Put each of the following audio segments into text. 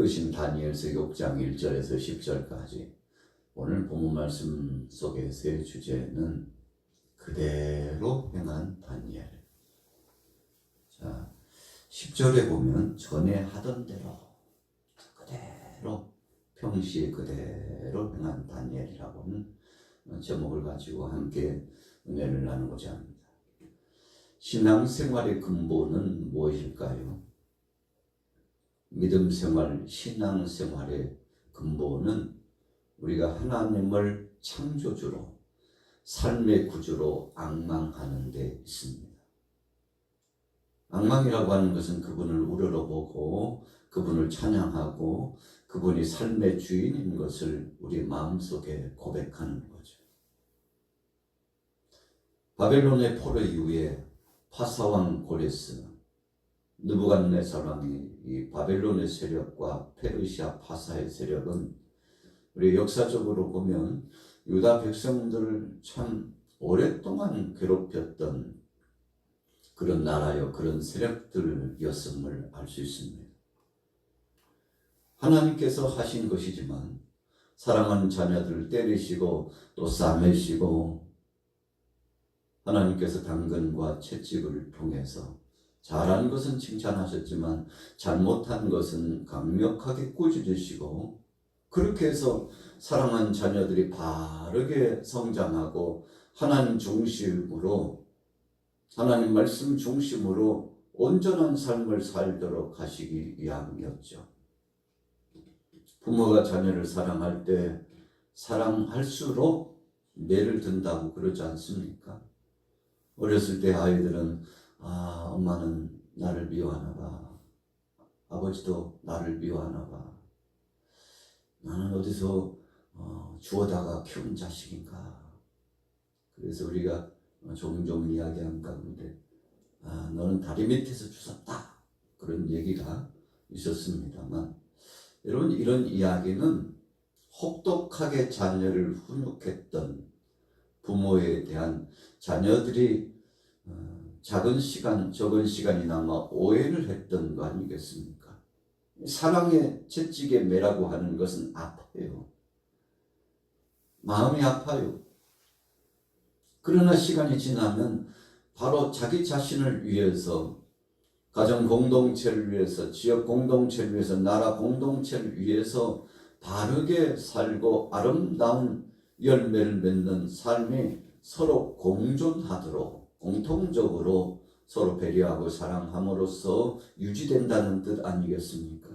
읽으신 다니엘서 6장 1절에서 10절까지 오늘 본문 말씀 속에서의 주제는 그대로 행한 다니엘. 자, 10절에 보면 전에 하던 대로 그대로 평시에 그대로 행한 다니엘이라고 하는 제목을 가지고 함께 은혜를 나누고자 합니다. 신앙생활의 근본은 무엇일까요? 믿음생활, 신앙생활의 근본은 우리가 하나님을 창조주로, 삶의 구주로 앙망하는 데 있습니다. 앙망이라고 하는 것은 그분을 우러러보고 그분을 찬양하고 그분이 삶의 주인인 것을 우리 마음속에 고백하는 거죠. 바벨론의 포로 이후에 파사왕 고레스, 느부갓네살 왕이 이 바벨론의 세력과 페르시아 파사의 세력은 우리 역사적으로 보면 유다 백성들을 참 오랫동안 괴롭혔던 그런 나라요, 그런 세력들이었음을 알 수 있습니다. 하나님께서 하신 것이지만 사랑하는 자녀들을 때리시고 또 싸매시고 하나님께서 당근과 채찍을 통해서 잘한 것은 칭찬하셨지만 잘못한 것은 강력하게 꾸짖으시고 그렇게 해서 사랑하는 자녀들이 바르게 성장하고 하나님 중심으로 하나님 말씀 중심으로 온전한 삶을 살도록 하시기 위함이었죠. 부모가 자녀를 사랑할 때 사랑할수록 매를 든다고 그러지 않습니까? 어렸을 때 아이들은 엄마는 나를 미워하나 봐. 아버지도 나를 미워하나 봐. 나는 어디서 주워다가 키운 자식인가. 그래서 우리가 종종 이야기한 가운데 너는 다리 밑에서 주웠다. 그런 얘기가 있었습니다만 여러분 이런 이야기는 혹독하게 자녀를 훈육했던 부모에 대한 자녀들이 적은 시간이나마 오해를 했던 거 아니겠습니까? 사랑의 채찍에 매라고 하는 것은 아파요. 마음이 아파요. 그러나 시간이 지나면 바로 자기 자신을 위해서, 가정 공동체를 위해서, 지역 공동체를 위해서, 나라 공동체를 위해서 바르게 살고 아름다운 열매를 맺는 삶이 서로 공존하도록 공통적으로 서로 배려하고 사랑함으로써 유지된다는 뜻 아니겠습니까?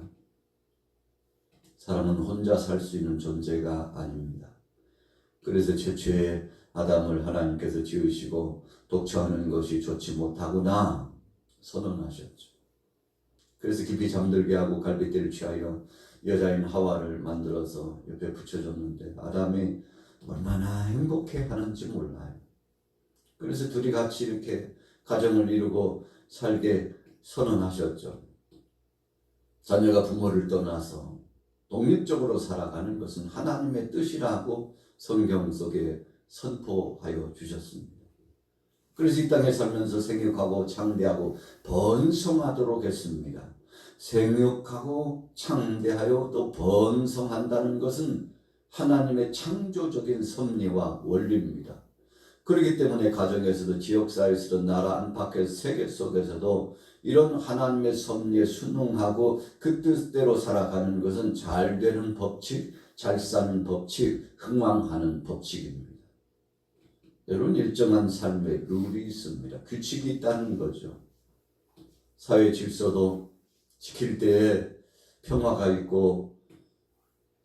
사람은 혼자 살 수 있는 존재가 아닙니다. 그래서 최초의 아담을 하나님께서 지으시고 독처하는 것이 좋지 못하구나 선언하셨죠. 그래서 깊이 잠들게 하고 갈빗대를 취하여 여자인 하와를 만들어서 옆에 붙여줬는데 아담이 얼마나 행복해하는지 몰라요. 그래서 둘이 같이 이렇게 가정을 이루고 살게 선언하셨죠. 자녀가 부모를 떠나서 독립적으로 살아가는 것은 하나님의 뜻이라고 성경 속에 선포하여 주셨습니다. 그래서 이 땅에 살면서 생육하고 창대하고 번성하도록 했습니다. 생육하고 창대하여 또 번성한다는 것은 하나님의 창조적인 섭리와 원리입니다. 그렇기 때문에 가정에서도 지역사회에서도 나라 안팎에서 세계 속에서도 이런 하나님의 섭리에 순응하고 그 뜻대로 살아가는 것은 잘 되는 법칙, 잘 사는 법칙, 흥왕하는 법칙입니다. 여러분 일정한 삶의 룰이 있습니다. 규칙이 있다는 거죠. 사회 질서도 지킬 때에 평화가 있고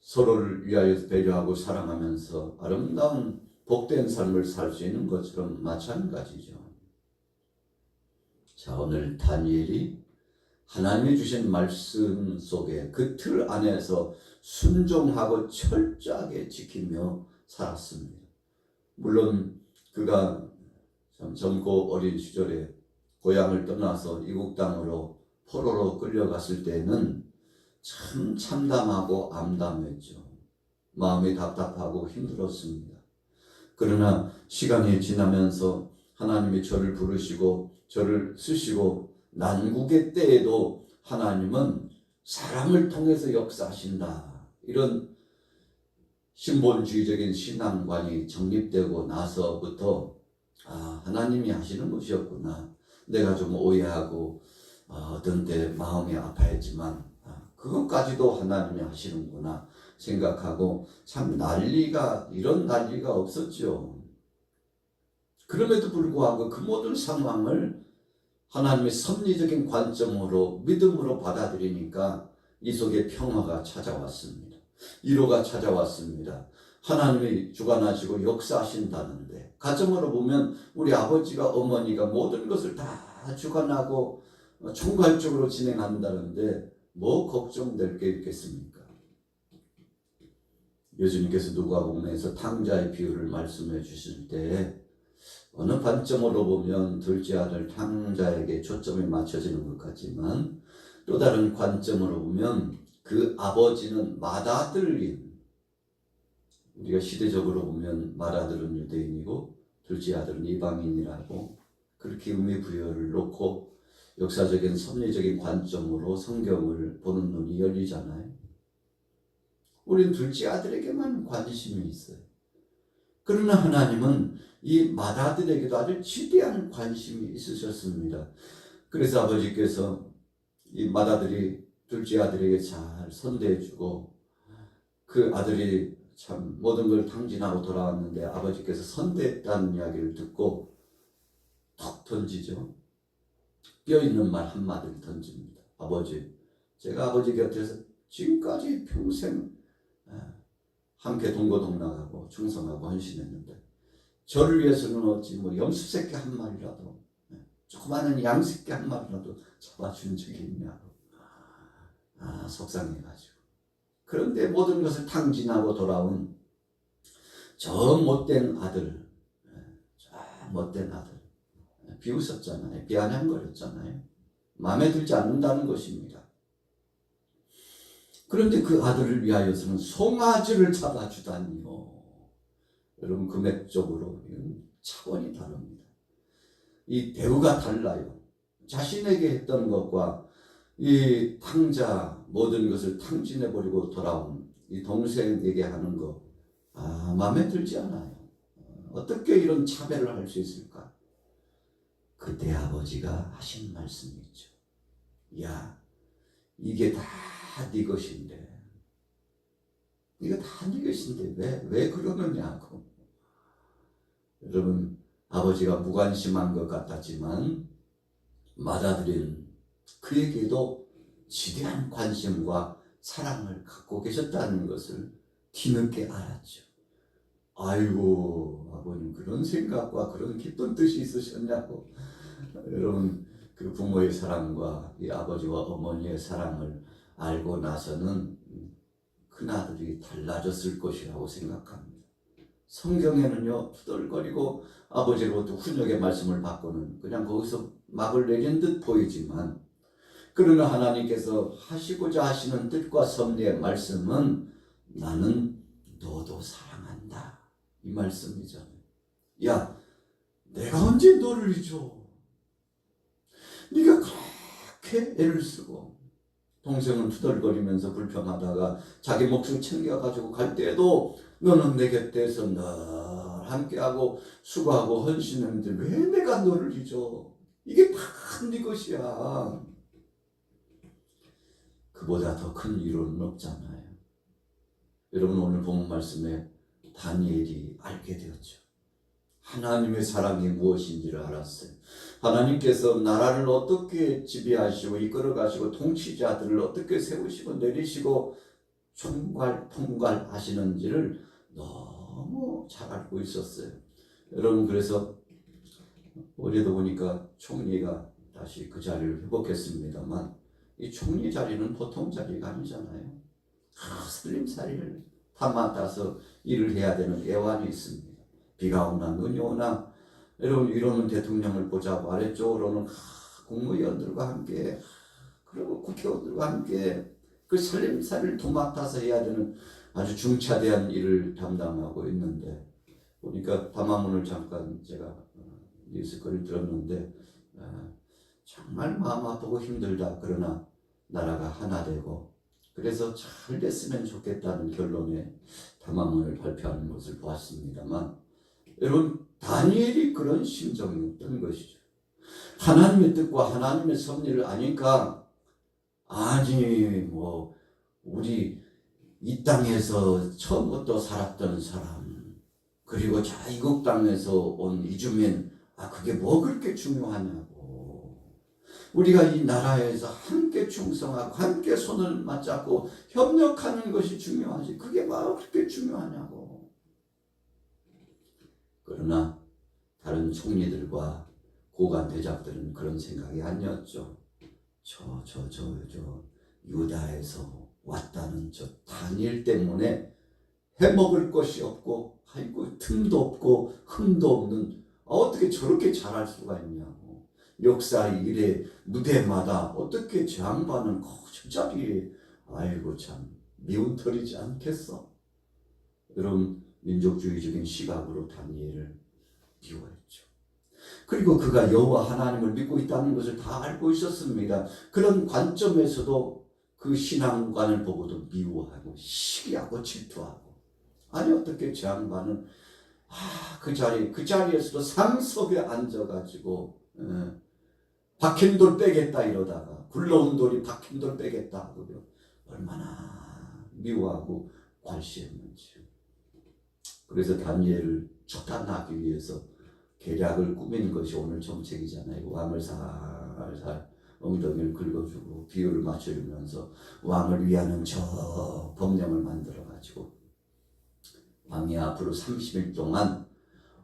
서로를 위하여 배려하고 사랑하면서 아름다운 복된 삶을 살 수 있는 것처럼 마찬가지죠. 자, 오늘 다니엘이 하나님이 주신 말씀 속에 그 틀 안에서 순종하고 철저하게 지키며 살았습니다. 물론 그가 참 젊고 어린 시절에 고향을 떠나서 이국 땅으로 포로로 끌려갔을 때는 참 참담하고 암담했죠. 마음이 답답하고 힘들었습니다. 그러나 시간이 지나면서 하나님이 저를 부르시고 저를 쓰시고 난국의 때에도 하나님은 사람을 통해서 역사하신다. 이런 신본주의적인 신앙관이 정립되고 나서부터 하나님이 하시는 것이었구나. 내가 좀 오해하고 어떤 때 마음이 아파했지만 그것까지도 하나님이 하시는구나 생각하고 참 이런 난리가 없었죠. 그럼에도 불구하고 그 모든 상황을 하나님의 섭리적인 관점으로 믿음으로 받아들이니까 이 속에 평화가 찾아왔습니다. 위로가 찾아왔습니다. 하나님이 주관하시고 역사하신다는데, 가정으로 보면 우리 아버지가 어머니가 모든 것을 다 주관하고 총괄적으로 진행한다는데 뭐 걱정될 게 있겠습니까? 예수님께서 누가복음에서 탕자의 비유를 말씀해 주실 때 어느 관점으로 보면 둘째 아들 탕자에게 초점이 맞춰지는 것 같지만, 또 다른 관점으로 보면 그 아버지는 맏아들인, 우리가 시대적으로 보면 맏아들은 유대인이고 둘째 아들은 이방인이라고 그렇게 의미 부여를 놓고 역사적인 섭리적인 관점으로 성경을 보는 눈이 열리잖아요. 우린 둘째 아들에게만 관심이 있어요. 그러나 하나님은 이 맏아들에게도 아주 지대한 관심이 있으셨습니다. 그래서 아버지께서 이 맏아들이 둘째 아들에게 잘 선대해주고, 그 아들이 참 모든 걸 탕진하고 돌아왔는데 아버지께서 선대했다는 이야기를 듣고 턱 던지죠. 뼈 있는 말 한마디를 던집니다. 아버지, 제가 아버지 곁에서 지금까지 평생 함께 동거동락하고 충성하고 헌신했는데 저를 위해서는 어찌 염소새끼 한 마리라도, 조그마한 양새끼 한 마리라도 잡아준 적이 있냐고 속상해가지고. 그런데 모든 것을 탕진하고 돌아온 저 못된 아들, 비웃었잖아요. 비아냥거렸잖아요. 마음에 들지 않는다는 것입니다. 그런데 그 아들을 위하여서는 송아지를 잡아주다니요. 여러분, 금액적으로 차원이 다릅니다. 이 대우가 달라요. 자신에게 했던 것과 이 탕자, 모든 것을 탕진해버리고 돌아온 이 동생에게 하는 것, 마음에 들지 않아요. 어떻게 이런 차별을 할 수 있을까? 그때 아버지가 하신 말씀이 있죠. 야, 이게 다 네 것인데, 이거 다 네 것인데 왜 그러느냐고. 여러분, 아버지가 무관심한 것 같았지만 맏아들인 그에게도 지대한 관심과 사랑을 갖고 계셨다는 것을 뒤늦게 알았죠. 아이고, 아버님 그런 생각과 그런 기쁜 뜻이 있으셨냐고. 여러분, 그 부모의 사랑과 이 아버지와 어머니의 사랑을 알고 나서는 큰아들이 달라졌을 것이라고 생각합니다. 성경에는요, 투덜거리고 아버지로부터 훈육의 말씀을 받고는 그냥 거기서 막을 내린 듯 보이지만, 그러나 하나님께서 하시고자 하시는 뜻과 섭리의 말씀은 나는 너도 사랑한다, 이 말씀이잖아요. 야, 내가 언제 너를 잊어? 네가 그렇게 애를 쓰고 동생은 투덜거리면서 불평하다가 자기 목숨 챙겨가지고 갈 때에도 너는 내 곁에서 늘 함께하고 수고하고 헌신했는데 왜 내가 너를 잊어? 이게 다 네 것이야. 그보다 더 큰 위로는 없잖아요. 여러분, 오늘 본 말씀에 다니엘이 알게 되었죠. 하나님의 사랑이 무엇인지를 알았어요. 하나님께서 나라를 어떻게 지배하시고 이끌어가시고 통치자들을 어떻게 세우시고 내리시고 통괄하시는지를 너무 잘 알고 있었어요. 여러분, 그래서 올해도 보니까 총리가 다시 그 자리를 회복했습니다만, 이 총리 자리는 보통 자리가 아니잖아요. 살림살이를 다 맡아서 일을 해야 되는 애환이 있습니다. 비가 오나 눈이 오나, 여러분, 위로는 대통령을 보자고 아래쪽으로는 국무위원들과 함께, 그리고 국회의원들과 함께 그 살림살이를 도맡아서 해야 되는 아주 중차대한 일을 담당하고 있는데, 보니까 담화문을 잠깐 제가 뉴스거리를 들었는데 정말 마음 아프고 힘들다. 그러나 나라가 하나 되고 그래서 잘 됐으면 좋겠다는 결론에 담화문을 발표하는 것을 보았습니다만 여러분 다니엘이 그런 심정이었던 것이죠. 하나님의 뜻과 하나님의 섭리를 아니까 아니 뭐 우리 이 땅에서 처음부터 살았던 사람 그리고 자이국 땅에서 온 이주민 그게 뭐 그렇게 중요하냐고 우리가 이 나라에서 함께 충성하고 함께 손을 맞잡고 협력하는 것이 중요하지 그게 뭐 그렇게 중요하냐고. 그러나 다른 총리들과 고관 대작들은 그런 생각이 아니었죠. 저 유다에서 왔다는 저 다니엘 때문에 해먹을 것이 없고 아이고 틈도 없고 흠도 없는 어떻게 저렇게 잘할 수가 있냐고. 역사 일의 무대마다 어떻게 저 양반은 저 자리에 아이고 참 미운 털이지 않겠어. 여러분 민족주의적인 시각으로 다니엘을 비워했죠. 그리고 그가 여호와 하나님을 믿고 있다는 것을 다 알고 있었습니다. 그런 관점에서도 그 신앙관을 보고도 미워하고 시기하고 질투하고 아니 어떻게 저 양반은 그 자리에서도 상석에 앉아가지고 박힌 돌 빼겠다 이러다가 굴러온 돌이 박힌 돌 빼겠다 하고 얼마나 미워하고 괄시했는지. 그래서 다니엘을 처단하기 위해서 계략을 꾸미는 것이 오늘 정책이잖아요. 왕을 살살 엉덩이를 긁어주고 비율을 맞춰주면서 왕을 위하는 저 법령을 만들어가지고 왕이 앞으로 30일 동안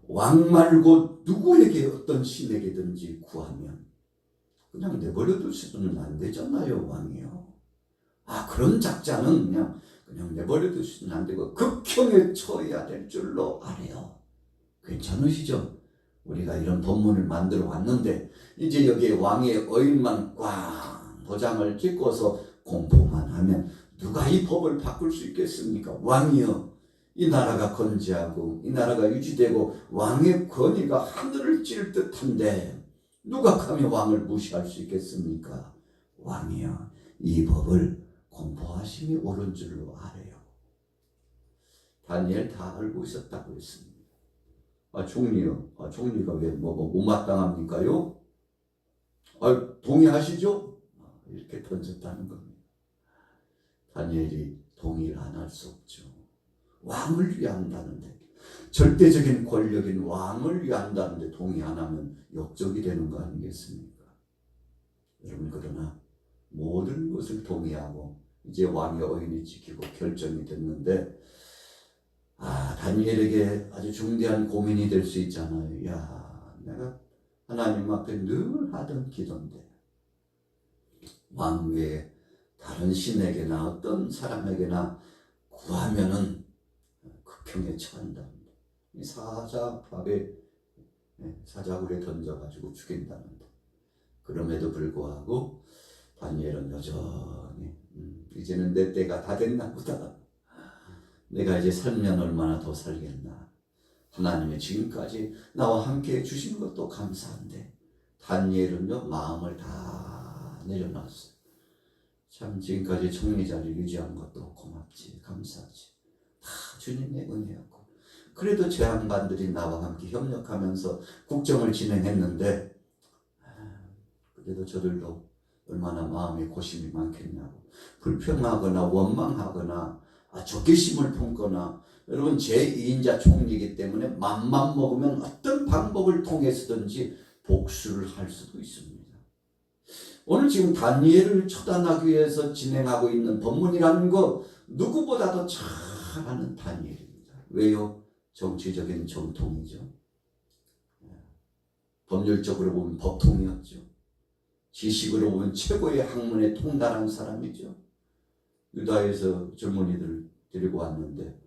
왕 말고 누구에게 어떤 신에게든지 구하면 그냥 내버려둘 수는 안 되잖아요. 왕이요. 그런 작자는 그냥 내버려둘 수는 안 되고 극형에 처해야 될 줄로 알아요. 괜찮으시죠? 우리가 이런 법문을 만들어 왔는데 이제 여기에 왕의 어인만 꽝 도장을 찍고서 공포만 하면 누가 이 법을 바꿀 수 있겠습니까? 왕이요. 이 나라가 건재하고 이 나라가 유지되고 왕의 권위가 하늘을 찔 듯한데 누가 감히 왕을 무시할 수 있겠습니까? 왕이요. 이 법을 공포하심이 옳은 줄로 알아요. 다니엘 다 알고 있었다고 했습니다. 총리요. 총리가 왜 못마땅합니까요? 동의하시죠? 이렇게 던졌다는 겁니다. 다니엘이 동의를 안 할 수 없죠. 왕을 위한다는데 절대적인 권력인 왕을 위한다는데 동의 안 하면 역적이 되는 거 아니겠습니까? 여러분 그러나 모든 것을 동의하고 이제 왕의 어인이 지키고 결정이 됐는데 다니엘에게 아주 중대한 고민이 될 수 있잖아요. 내가 하나님 앞에 늘 하던 기도인데 왕 외에 다른 신에게나 어떤 사람에게나 구하면은 극형에 처한답니다. 이 사자굴에 던져가지고 죽인다는데 그럼에도 불구하고 다니엘은 여전히 이제는 내 때가 다 됐나 보다. 내가 이제 살면 얼마나 더 살겠나. 하나님이 지금까지 나와 함께 해주신 것도 감사한데 다니엘은요 마음을 다 내려놨어요. 참 지금까지 총리 자리 유지한 것도 고맙지 감사하지. 다 주님의 은혜였고 그래도 제 양반들이 나와 함께 협력하면서 국정을 진행했는데 그래도 저들도 얼마나 마음에 고심이 많겠냐고 불평하거나 원망하거나 적개심을 품거나 여러분 제2인자 총리이기 때문에 맘만 먹으면 어떤 방법을 통해서든지 복수를 할 수도 있습니다. 오늘 지금 다니엘을 처단하기 위해서 진행하고 있는 법문이라는 거 누구보다도 잘 아는 다니엘입니다. 왜요? 정치적인 정통이죠. 법률적으로 보면 법통이었죠. 지식으로 보면 최고의 학문에 통달한 사람이죠. 유다에서 젊은이들을 데리고 왔는데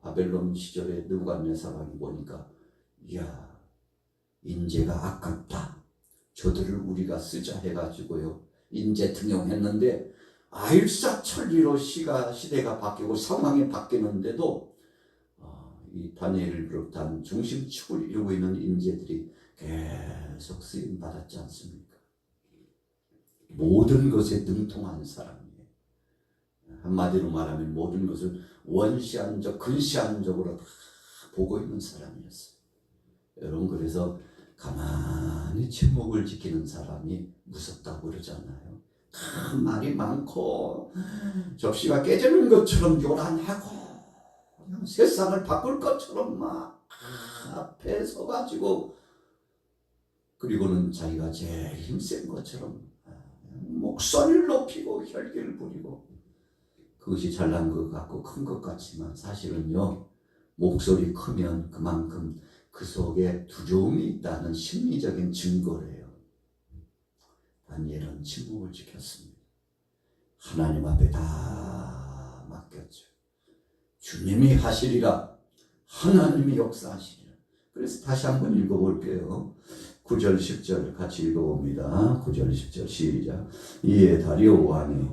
바벨론 시절에 느부갓네살이 보니까 인재가 아깝다. 저들을 우리가 쓰자 해가지고요. 인재 등용했는데 일사천리로 시대가 바뀌고 상황이 바뀌는데도 이 다니엘을 비롯한 중심축을 이루고 있는 인재들이 계속 쓰임 받았지 않습니까? 모든 것에 등통한 사람이에요. 한마디로 말하면 모든 것을 원시한적, 근시한적으로 다 보고 있는 사람이었어요. 여러분, 그래서 가만히 침묵을 지키는 사람이 무섭다고 그러잖아요. 말이 많고 접시가 깨지는 것처럼 요란하고 그냥 세상을 바꿀 것처럼 막 앞에 서가지고, 그리고는 자기가 제일 힘센 것처럼 목소리를 높이고 혈기를 부리고, 그것이 잘난 것 같고 큰 것 같지만 사실은요, 목소리 크면 그만큼 그 속에 두려움이 있다는 심리적인 증거래요. 다니엘은 침묵을 지켰습니다. 하나님 앞에 다 맡겼죠. 주님이 하시리라. 하나님이 역사하시리라. 그래서 다시 한번 읽어볼게요. 9절 10절 같이 읽어봅니다. 9절 10절 시작. 이에 다리오 왕이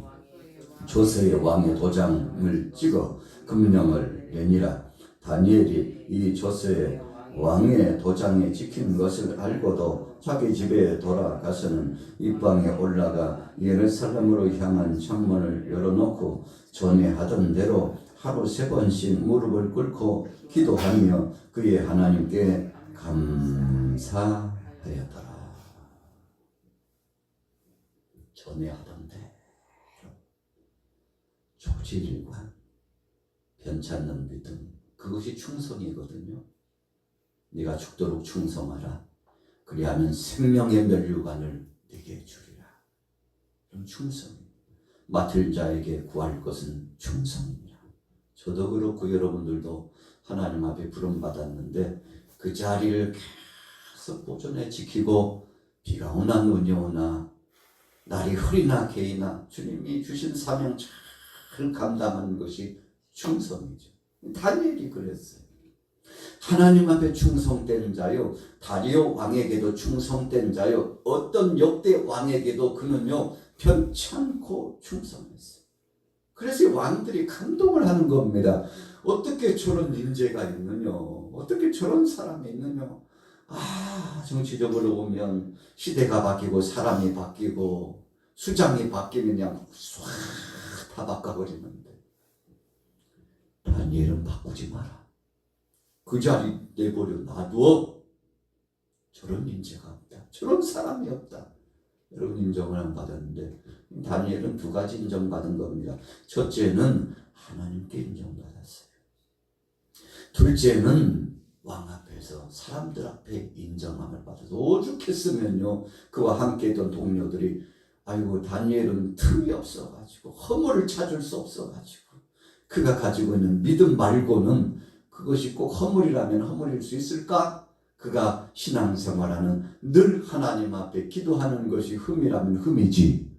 조세의 왕의 도장을 찍어 금령을 내니라. 다니엘이 이 조세의 왕의 도장에 찍힌 것을 알고도 자기 집에 돌아가서는 입방에 올라가 예루살렘으로 향한 창문을 열어놓고 전에 하던 대로 하루 3번씩 무릎을 꿇고 기도하며 그의 하나님께 감사하였더라. 전에 하던 대로 조직일관, 변찮는 믿음, 그것이 충성이거든요. 네가 죽도록 충성하라. 그리하면 생명의 면류관을 네게 주리라. 그럼 충성입니다. 맡을 자에게 구할 것은 충성입니다. 저도 그렇고 여러분들도 하나님 앞에 부름받았는데 그 자리를 계속 보존해 지키고, 비가 오나 눈이 오나 날이 흐리나 개이나 주님이 주신 사명 잘 감당하는 것이 충성이죠. 다니엘이 그랬어요. 하나님 앞에 충성된 자요, 다리오 왕에게도 충성된 자요, 어떤 역대 왕에게도 그는요 편찮고 충성했어요. 그래서 왕들이 감동을 하는 겁니다. 어떻게 저런 인재가 있느냐, 어떻게 저런 사람이 있느냐. 정치적으로 보면 시대가 바뀌고 사람이 바뀌고 수장이 바뀌면 그냥 싹 다 바꿔버리는데, 다니엘은 바꾸지 마라. 그 자리 내버려 놔두어. 저런 인재가 없다, 저런 사람이 없다. 여러분, 인정을 안 받았는데 다니엘은 2가지 인정받은 겁니다. 첫째는 하나님께 인정받았어요. 둘째는 왕 앞에서 사람들 앞에 인정함을 받아서 오죽했으면요, 그와 함께 있던 동료들이 아이고 다니엘은 틈이 없어가지고 허물을 찾을 수 없어가지고 그가 가지고 있는 믿음 말고는 그것이 꼭 허물이라면 허물일 수 있을까? 그가 신앙생활하는 늘 하나님 앞에 기도하는 것이 흠이라면 흠이지.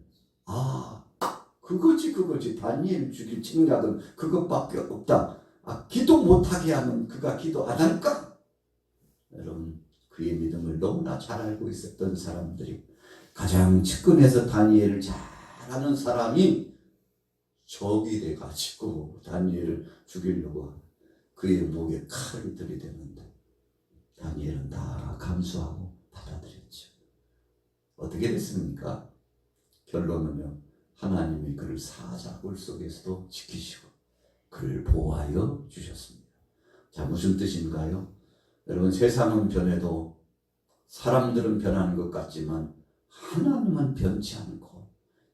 그거지. 다니엘 죽일 책략은 그것밖에 없다. 기도 못하게 하면 그가 기도 안 할까? 여러분, 그의 믿음을 너무나 잘 알고 있었던 사람들이, 가장 측근에서 다니엘을 잘 아는 사람이 적이 돼가지고 다니엘을 죽이려고 그의 목에 칼을 들이대는데 다니엘은 다 감수하고 받아들였죠. 어떻게 됐습니까? 결론은요, 하나님이 그를 사자굴 속에서도 지키시고 그를 보호하여 주셨습니다. 자, 무슨 뜻인가요? 여러분, 세상은 변해도 사람들은 변하는 것 같지만 하나님은 변치 않고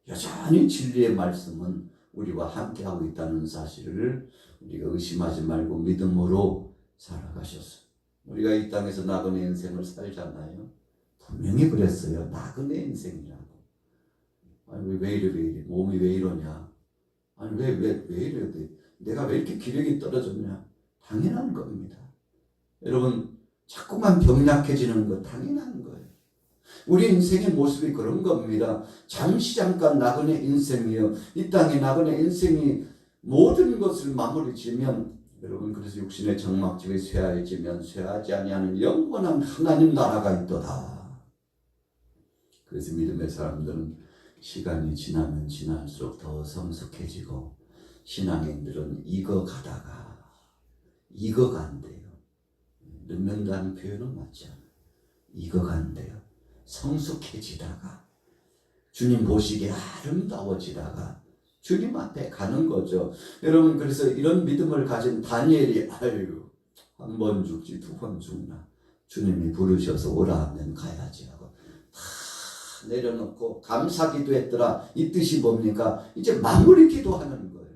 여전히 진리의 말씀은 우리와 함께하고 있다는 사실을 우리가 의심하지 말고 믿음으로 살아가셨어요. 우리가 이 땅에서 나그네 인생을 살잖아요. 분명히 그랬어요. 나그네 인생이라고. 아니 왜 이래 몸이 왜 이러냐. 아니 왜 이래 내가 왜 이렇게 기력이 떨어졌냐. 당연한 겁니다. 여러분, 자꾸만 병약해지는 거 당연한 거예요. 우리 인생의 모습이 그런 겁니다. 잠깐 나그네 인생이요, 이 땅의 나그네 인생이 모든 것을 마무리 지면, 여러분, 그래서 육신의 장막집이 쇠하여지면 쇠하지 아니하는 영원한 하나님 나라가 있도다. 그래서 믿음의 사람들은 시간이 지나면 지날수록 더 성숙해지고, 신앙인들은 익어가다가 익어간대요. 늙는다는 표현은 맞지 않아요. 익어간대요. 성숙해지다가 주님 보시기에 아름다워지다가 주님 앞에 가는 거죠. 여러분, 그래서 이런 믿음을 가진 다니엘이 아유, 한 번 죽지 두 번 죽나, 주님이 부르셔서 오라 하면 가야지 하고 다 내려놓고 감사기도 했더라. 이 뜻이 뭡니까? 이제 마무리 기도하는 거예요.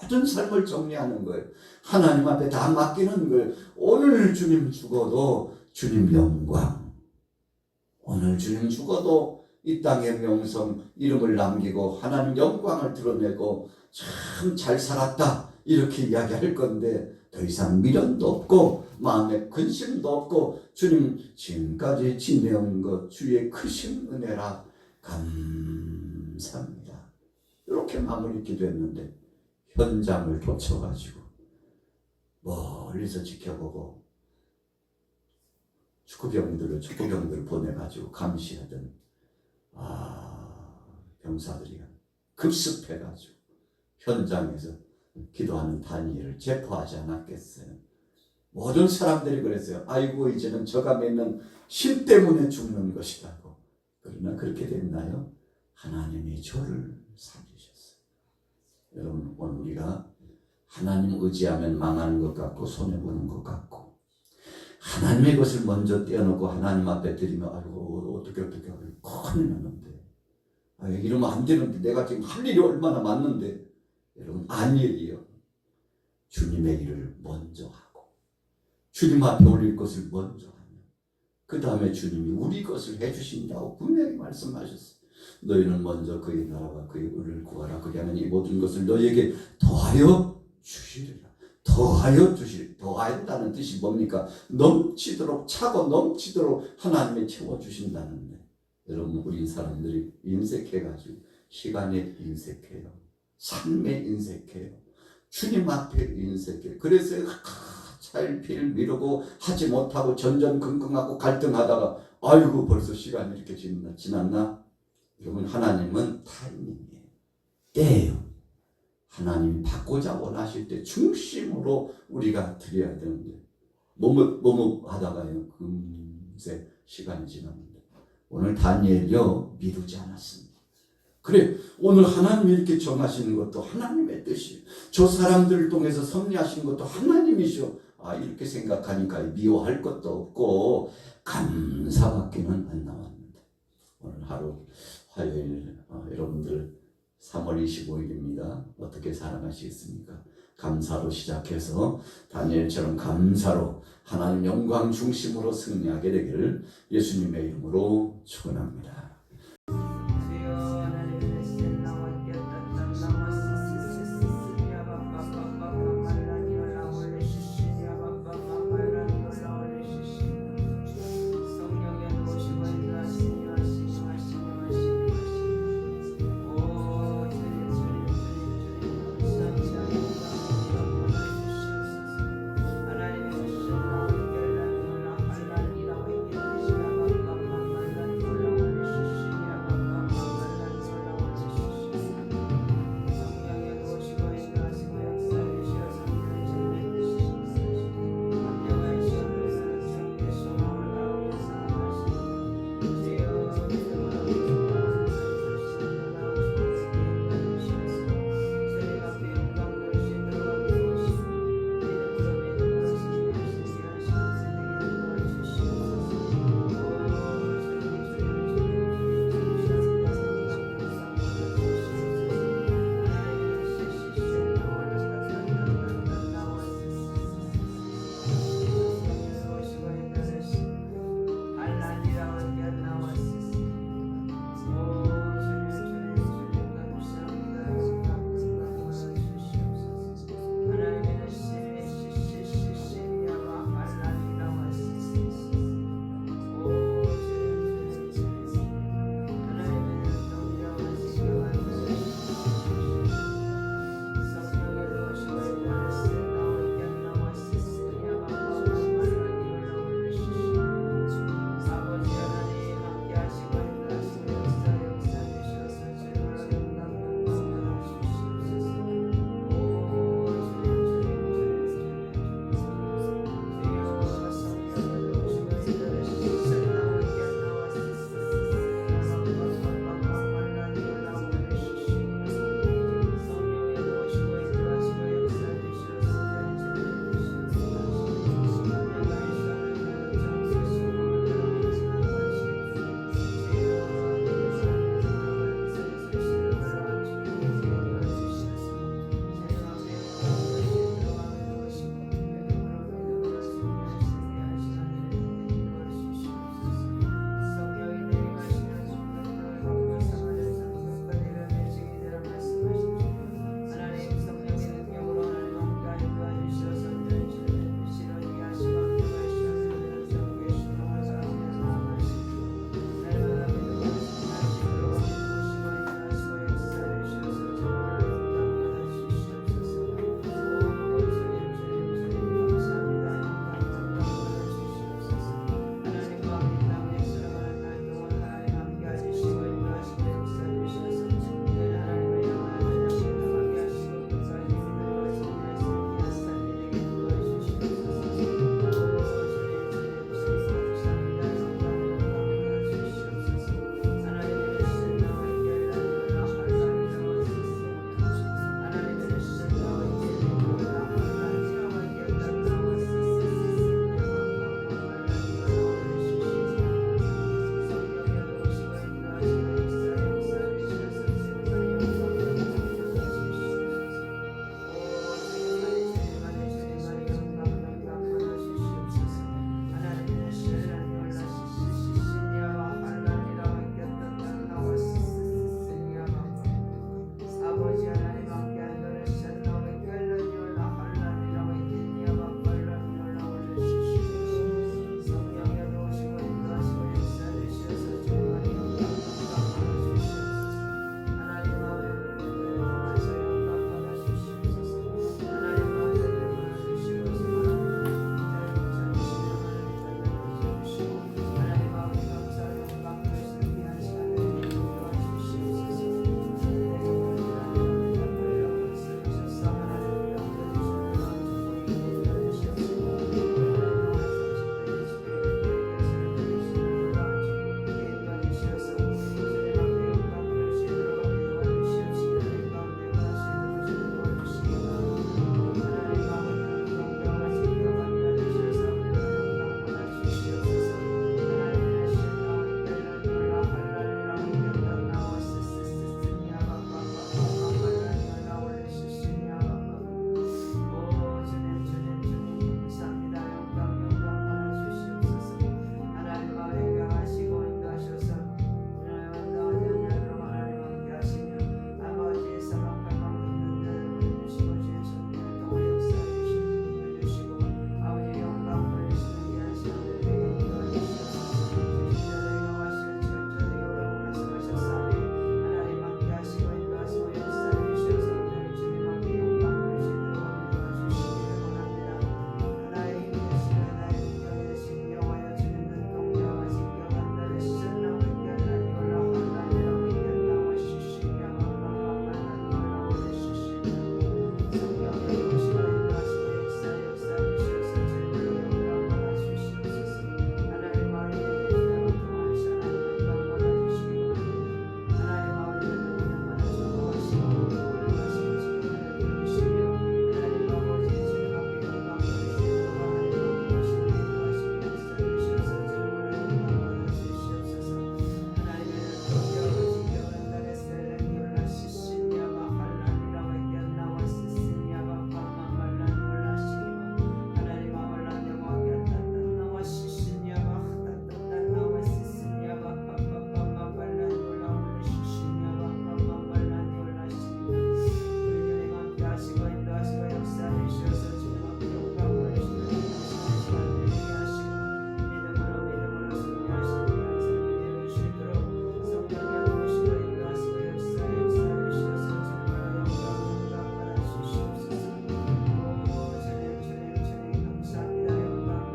모든 삶을 정리하는 거예요. 하나님 앞에 다 맡기는 거예요. 오늘 주님 죽어도 주님 영광, 오늘 주님 죽어도 이 땅의 명성, 이름을 남기고 하나님 영광을 드러내고 참 잘 살았다 이렇게 이야기할 건데, 더 이상 미련도 없고 마음에 근심도 없고 주님 지금까지 지내온 것 주의 크신 은혜라 감사합니다. 이렇게 마무리 기도했는데 현장을 덮쳐가지고 멀리서 지켜보고 축구병들을 보내가지고 감시하던 병사들이 급습해가지고 현장에서 기도하는 다니엘을 체포하지 않았겠어요. 모든 사람들이 그랬어요. 아이고, 이제는 저가 맺는 신 때문에 죽는 것이라고. 그러나 그렇게 됐나요? 하나님이 저를 살리셨어요. 여러분, 오늘 우리가 하나님 의지하면 망하는 것 같고 손해보는 것 같고, 하나님의 것을 먼저 떼어놓고 하나님 앞에 드리면 아이고 어떻게 큰일 나는데, 이러면 안 되는데, 내가 지금 할 일이 얼마나 많는데. 여러분, 아니에요. 주님의 일을 먼저 하고 주님 앞에 올릴 것을 먼저 하면 그 다음에 주님이 우리 것을 해주신다고 분명히 말씀하셨어요. 너희는 먼저 그의 나라와 그의 의를 구하라. 그리하면 이 모든 것을 너희에게 더하여 주시리라. 더하여 주실, 더한다는 뜻이 뭡니까? 넘치도록, 차고 넘치도록 하나님이 채워주신다는데, 여러분, 우리 사람들이 인색해가지고 시간에 인색해요. 삶에 인색해요. 주님 앞에 인색해요. 그래서 차일피일 미루고 하지 못하고 전전긍긍하고 갈등하다가 아이고 벌써 시간이 이렇게 지났나? 여러분, 하나님은 타이밍이에요. 때예요. 하나님이 받고자 원하실 때 중심으로 우리가 드려야 되는데 뭐뭐 하다가요 금세 시간이 지났는데, 오늘 다니엘요 미루지 않았습니다. 그래, 오늘 하나님이 이렇게 정하시는 것도 하나님의 뜻이에요. 저 사람들을 통해서 섭리하신 것도 하나님이셔. 이렇게 생각하니까 미워할 것도 없고 감사밖에는 안 나왔는데, 오늘 하루 화요일 여러분들 3월 25일입니다. 어떻게 살아가시겠습니까? 감사로 시작해서 다니엘처럼 감사로 하나님 영광 중심으로 승리하게 되기를 예수님의 이름으로 축원합니다.